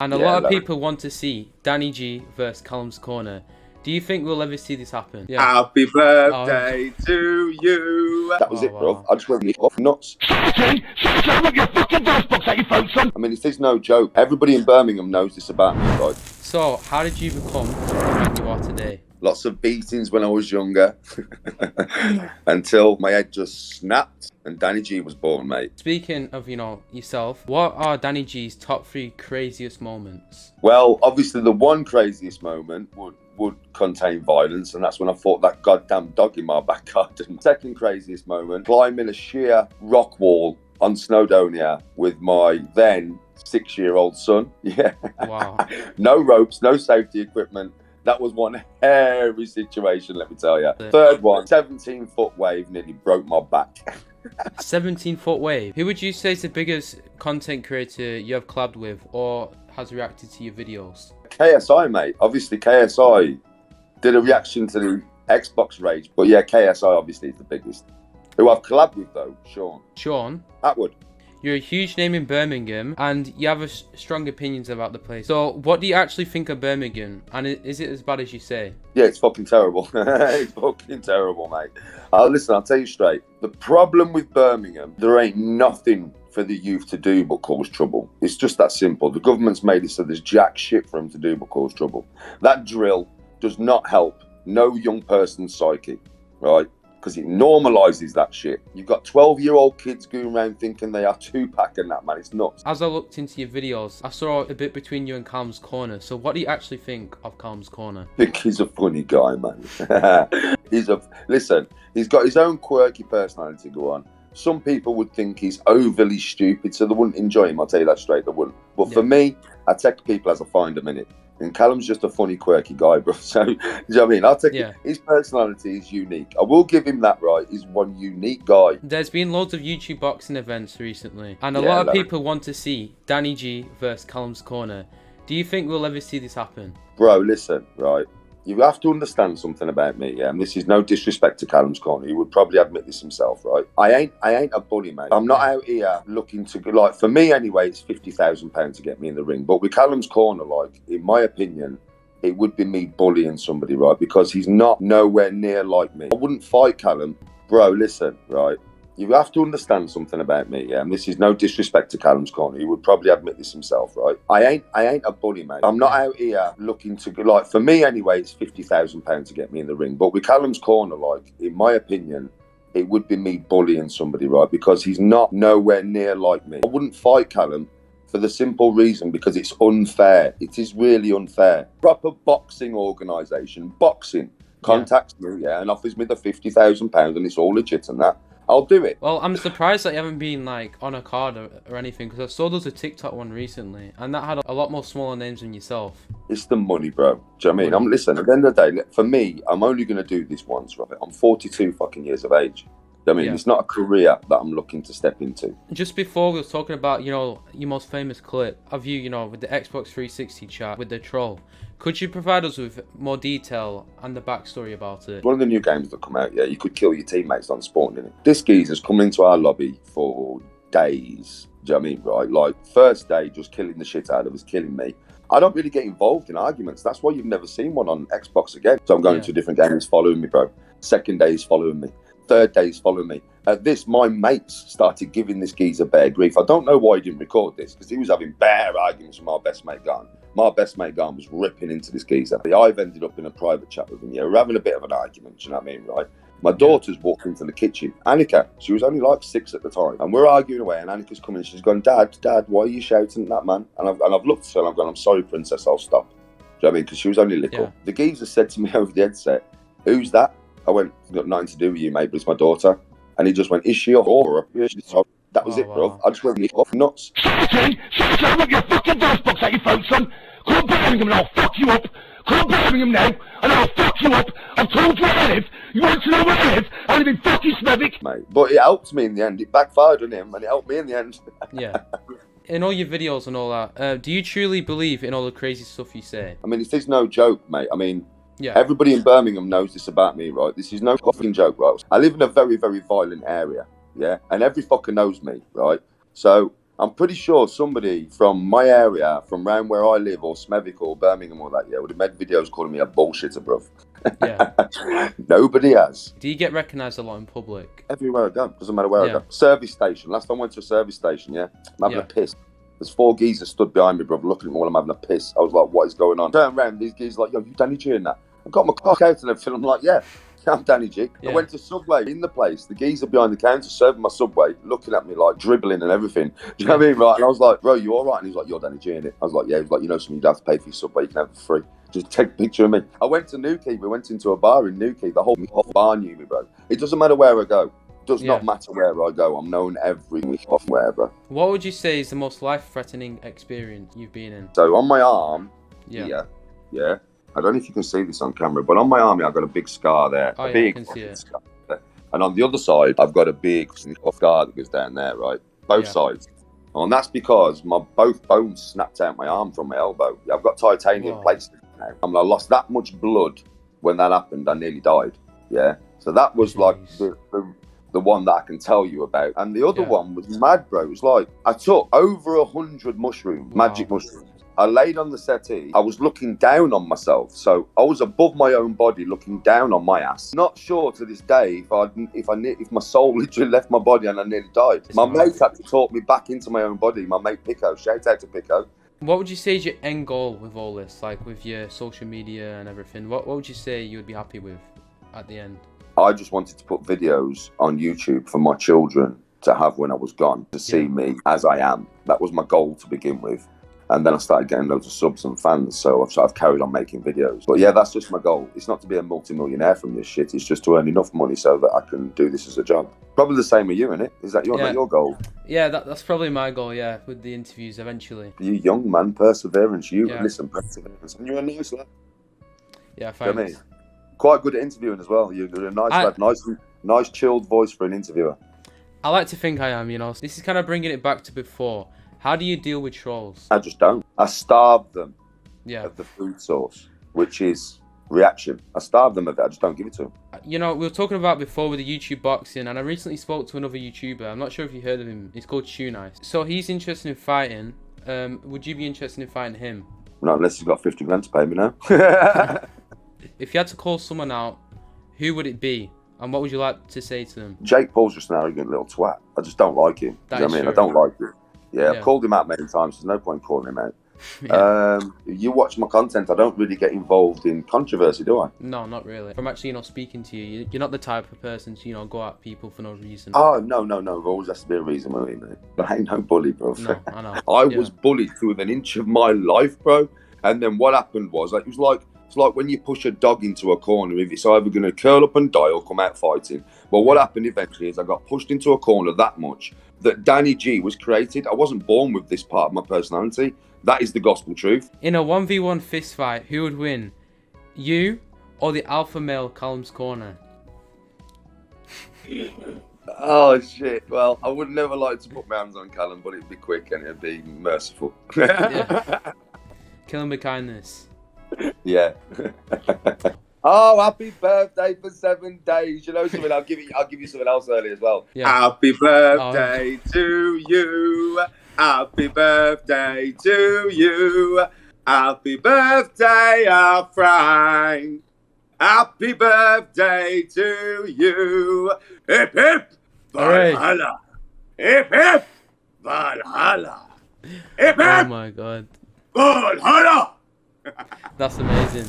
And a lot of people want to see Danny G versus Callums Corner. Do you think we'll ever see this happen? Yeah. Happy birthday to you. That was it, bro. I just went off nuts. I mean, this no joke. Everybody in Birmingham knows this about me, right? So, how did you become who you are today? Lots of beatings when I was younger, until my head just snapped and Danny G was born, mate. Speaking of, yourself, what are Danny G's top 3 craziest moments? Well, obviously the one craziest moment would contain violence, and that's when I fought that goddamn dog in my back garden. Second craziest moment, climbing a sheer rock wall on Snowdonia with my then 6-year-old son. Yeah. Wow. No ropes, no safety equipment. That was one hairy situation, let me tell you. Third one, 17-foot wave, nearly broke my back. 17-foot wave. Who would you say is the biggest content creator you have collabed with or has reacted to your videos? KSI, mate. Obviously, KSI did a reaction to the Xbox rage. But yeah, KSI obviously is the biggest. Who I've collabed with, though, Sean. Sean? Atwood. You're a huge name in Birmingham, and you have strong opinions about the place. So, what do you actually think of Birmingham? And is it as bad as you say? Yeah, it's fucking terrible. It's fucking terrible, mate. Listen, I'll tell you straight. The problem with Birmingham, there ain't nothing for the youth to do but cause trouble. It's just that simple. The government's made it so there's jack shit for them to do but cause trouble. That drill does not help no young person's psyche, right? Because it normalises that shit. You've got 12-year-old kids going around thinking they are Tupac and that, man. It's nuts. As I looked into your videos, I saw a bit between you and Callums Corner. So what do you actually think of Callums Corner? I think he's a funny guy, man. Listen, he's got his own quirky personality, go on. Some people would think he's overly stupid, so they wouldn't enjoy him. I'll tell you that straight, they wouldn't. But for me, I take people as I find them in it. And Callum's just a funny, quirky guy, bro. So, do you know what I mean? I'll take it. His personality is unique. I will give him that, right? He's one unique guy. There's been loads of YouTube boxing events recently, and a lot of people want to see Danny G versus Callums Corner. Do you think we'll ever see this happen? Bro, listen, right? You have to understand something about me, yeah? And this is no disrespect to Callums Corner. He would probably admit this himself, right? I ain't a bully, mate. I'm not out here looking to, like, for me anyway, it's £50,000 to get me in the ring. But with Callums Corner, like, in my opinion, it would be me bullying somebody, right? Because he's not nowhere near like me. I wouldn't fight Callum. Bro, listen, right? You have to understand something about me, yeah? And this is no disrespect to Callums Corner. He would probably admit this himself, right? I ain't a bully, mate. I'm not out here looking to, like, for me anyway, it's £50,000 to get me in the ring. But with Callums Corner, like, in my opinion, it would be me bullying somebody, right? Because he's not nowhere near like me. I wouldn't fight Callum for the simple reason because it's unfair. It is really unfair. Proper boxing organisation, boxing, contacts me, and offers me the £50,000 and it's all legit and that. I'll do it. Well, I'm surprised that you haven't been like on a card or anything, because I saw there was a TikTok one recently and that had a lot more smaller names than yourself. It's the money, bro. Do you know what I mean? Listen, at the end of the day, for me, I'm only going to do this once, Robert. I'm 42 fucking years of age. I mean, it's not a career that I'm looking to step into. Just before we were talking about, your most famous clip of you, with the Xbox 360 chat with the troll. Could you provide us with more detail and the backstory about it? One of the new games that come out, you could kill your teammates on spawn, innit? This geezer's come into our lobby for days. Do you know what I mean, right? Like, first day, just killing the shit out of us, killing me. I don't really get involved in arguments. That's why you've never seen one on Xbox again. So I'm going to a different game, he's following me, bro. Second day, he's following me. Third day, he's following me. At this, my mates started giving this geezer bare grief. I don't know why he didn't record this, because he was having bare arguments with my best mate Garn. My best mate Garn was ripping into this geezer. I've ended up in a private chat with him. We're having a bit of an argument, you know what I mean, right? My daughter's walked into the kitchen. Annika, she was only like 6 at the time. And we're arguing away, and Annika's coming. She's gone, Dad, why are you shouting at that man? And I've looked at her and I've gone, I'm sorry, princess, I'll stop. Do you know what I mean? Because she was only little. Yeah. The geezer said to me over the headset, who's that? I went, it's got nothing to do with you, mate, but it's my daughter. And he just went, is she a whore? That was it, bro. I just went off nuts. With your fucking voice box at your phone, son. Come to Birmingham and I'll fuck you up. Come to Birmingham now and I'll fuck you up. I've told you where I live. You want to know where I live? I live in fucking Smethwick. Mate, but it helped me in the end. It backfired on him and it helped me in the end. Yeah. In all your videos and all that, do you truly believe in all the crazy stuff you say? I mean, this is no joke, mate. I mean, everybody in Birmingham knows this about me, right? This is no fucking joke, right? I live in a very, very violent area, yeah? And every fucker knows me, right? So I'm pretty sure somebody from my area, from around where I live, or Smethwick or Birmingham or that, yeah, would have made videos calling me a bullshitter, bruv. Yeah. Nobody has. Do you get recognised a lot in public? Everywhere I go, doesn't matter where I go. Service station. Last time I went to a service station, yeah, I'm having a piss. There's 4 geezers stood behind me, bruv, looking at me while I'm having a piss. I was like, what is going on? Turn around, these geezers like, yo, you Danny G in that? I got my cock out and everything. I'm like, yeah, I'm Danny G. I went to Subway in the place. The geezer behind the counter serving my Subway, looking at me like dribbling and everything. Do you know what I mean? Right? And I was like, bro, you all right? And he's like, you're Danny G in it. I was like, yeah. He was like, you know something, you don't have to pay for your Subway, you can have it for free. Just take a picture of me. I went to Newquay. We went into a bar in Newquay. The whole bar knew me, bro. It doesn't matter where I go. Does not matter where I go. I'm known everywhere, bro. What would you say is the most life-threatening experience you've been in? So on my arm, yeah. I don't know if you can see this on camera, but on my arm, I've got a big scar there. Oh, a yeah, big I can see it. scar there. And on the other side, I've got a big scar that goes down there, right? Both sides. And that's because both bones snapped out my arm from my elbow. I've got titanium plates now. I lost that much blood when that happened. I nearly died. Yeah. So that was like the one that I can tell you about. And the other one was mad, bro. It was like, I took over 100 mushrooms, magic mushrooms. I laid on the settee. I was looking down on myself. So I was above my own body, looking down on my ass. Not sure to this day if my soul literally left my body and I nearly died. My mate had to talk me back into my own body. My mate Pico, shout out to Pico. What would you say is your end goal with all this? Like with your social media and everything? What would you say you would be happy with at the end? I just wanted to put videos on YouTube for my children to have when I was gone, to see me as I am. That was my goal to begin with. And then I started getting loads of subs and fans, so I've carried on making videos. But yeah, that's just my goal. It's not to be a multi-millionaire from this shit. It's just to earn enough money so that I can do this as a job. Probably the same with you, innit? Is that your goal? Yeah, that's probably my goal, with the interviews eventually. You young man, perseverance. Listen, perseverance. And you're a nice lad. Yeah, thanks. You know what I mean? Quite good at interviewing as well. You're a nice lad. Nice chilled voice for an interviewer. I like to think I am, This is kind of bringing it back to before. How do you deal with trolls? I just don't. I starve them of the food source, which is reaction. I starve them of it. I just don't give it to them. We were talking about before with the YouTube boxing, and I recently spoke to another YouTuber. I'm not sure if you heard of him. He's called Nice. So he's interested in fighting. Would you be interested in fighting him? Not unless he's got 50 grand to pay me now. If you had to call someone out, who would it be? And what would you like to say to them? Jake Paul's just an arrogant little twat. I just don't like him. You know what I mean? I don't like him. Yeah, I've called him out many times. There's no point calling him out. You watch my content. I don't really get involved in controversy, do I? No, not really. I'm actually speaking to you. You're not the type of person to go at people for no reason. Oh, no. There always has to be a reason with me, mate. But I ain't no bully, bro. No, I know. I was bullied to within an inch of my life, bro. And then what happened was, it's like when you push a dog into a corner, if it's either going to curl up and die or come out fighting. Well, what happened eventually is I got pushed into a corner that much that Danny G was created. I wasn't born with this part of my personality. That is the gospel truth. In a 1v1 fist fight, who would win? You or the alpha male Callums corner? Oh, shit. Well, I would never like to put my hands on Callum, but it'd be quick and it'd be merciful. Kill him with kindness. Yeah. Oh, happy birthday for 7 days. You know something? I'll give you something else early as well. Yeah. Happy birthday to you. Happy birthday to you. Happy birthday, our Frank. Happy birthday to you. Hip hip Valhalla. Hip hip Valhalla. Hip hip. Oh my god. Valhalla. That's amazing.